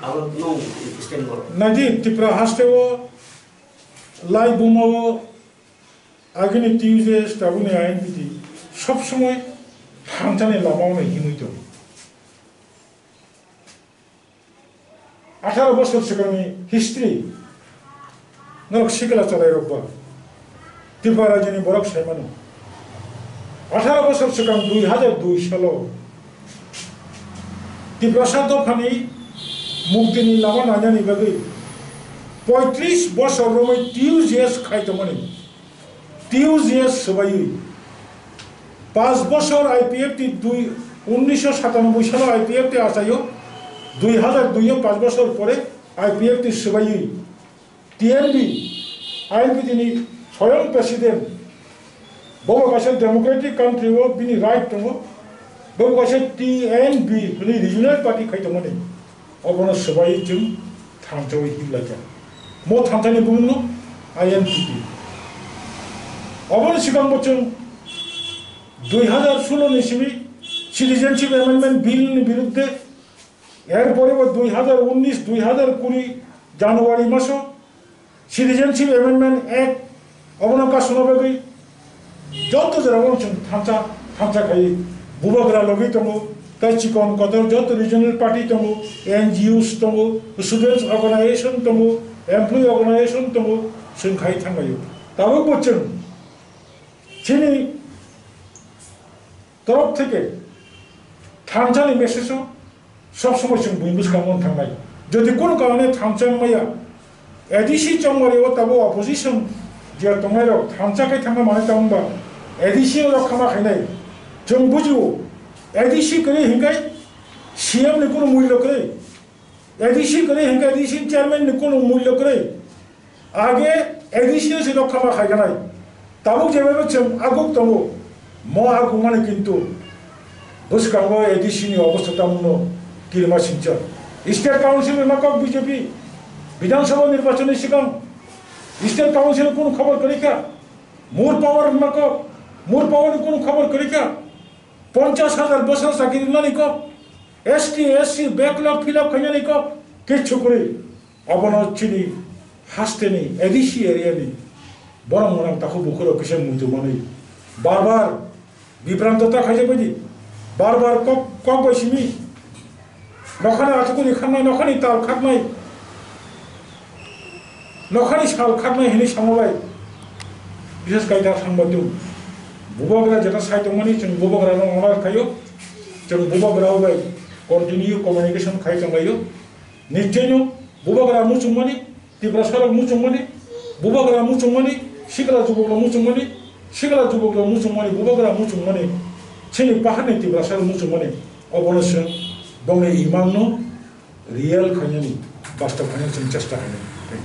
Nadi tipra hastewo লাই বোমাও আগেনি টিউজে স্টাবুনি আইন বিধি সব সময় থামথানে লামাও নাই হিমুইত 18 বছর সিগাংনি হিস্ট্রি নরক শিকলা চালাই রব্বা ত্রিপুরা রাজ্যনি বরক সাইমানো 18 বছর সিগাং 2002 সাল ত্রিপুরা দফানি মুক্তিনি লামা নাজানি বাগৈ 35 বছর রমে টিউজিএস খাইতমনি টিউজিএস সবাই 5 বছর আইপিএফটি 1997 সালে আইপিএফটি আসাইও 2002 5 বছর পরে আইপিএফটি সবাই টিএনবি আইনবি তিনি স্বয়ং প্রেসিডেন্ট বড় কাছে ডেমোক্রেটিক কান্ট্রি ও বিনি রাইট দङ বড় কাছে টিএনবি বিনি রিজনাল পার্টি খাইতমনি অবন সবাই जों थांजोबै हिमलाजा मो थांथानि बुंनो आईएनपीपी अबन सिगां बोचों 2016 निसिमी सिटिजेनशिप अमेंडमेंट बिल नि बिरुद्धे एर परे 2019 2020 জানুয়ারি মাস सिटिजेनशिप अमेंडमेंट एक्ट अबन का सुनबगै যত জরাবন थांचा खाइ बुबाग्रा लगै दङ चिकन कतर जत रिजनल पार्टी दङ एनजीओस दङ स्टूडेंट्स ऑर्गेनाइजेशन दङ एमप्लॉय ऑर्गेनाइजेशन दङ जों खाइ थांगायो दाबो बोचों चिनि तरफ থেকে थांचानि मेसेजआव सब समय जों बुंबुस खालामनो थांनाय যদি কোনো কারণে थांचांमाया एडिसि चंगमारियाव दाबो अपोजिशन जे दंनायाव थांचाखै थांगा माने दांबा एडिसि रखामा खायनाय जों बुजियो एडिसि करे हिंगाय सीएम ने कोनो मूल्य करे एडिसि करे हिंगाय एडिसि चेयरमैन ने कोनो मूल्य करे आगे एडिसि से रखामा खायनाय दाबो जेबो जों आगुक दङ म आगुक माने किन्तु बुसकांगो एडिसि नि अवस्था दामनो किरमा सिंचा स्टेट काउंसिल माका बीजेपी विधानसभा निर्वाचन सिगां स्टेट काउंसिल कोनो खबर करिका मूर पावर माका मूर पावर कोनो खबर करिका 50,000 बसर चाकरी लानी को एसटी एससी बैकलॉग फिलअप खायनानी को किच्छु करे अबनो चिनि हास्टेनि एडिसि एरियानि बरं मोनां ताखौ बुखरो किसान मुजु माने बार-बार बिभ्रांतता खायजे बायदि बार-बार कक बैसिमी नखानि आथुकुनि खांनाय नखानि ताल खारनाय नखानि साल खारनाय हिनि सामबाय बिसेस गायदा थांबादु बुबाग्रा जेटा साइदमनि जों बुबाग्रा नङा खायो जों बुबाग्राव बाय कन्टिन्यू कम्युनिकेशन खाय थांबायो निश्चयनो बुबाग्रा मुचुंमानि तिब्रा सरक मुचुंमानि बुबाग्रा मुचुंमानि सिगला जुबग्रा मुचुंमानि सिगला जुबग्रा मुचुंमानि बुबाग्रा मुचुंमानि छिनि पाहानि तिब्रा सरक मुचुंमानि अबनस बंगले इमांनो रियल खायनानि बास्तव खायनानि चेष्टा खायनानि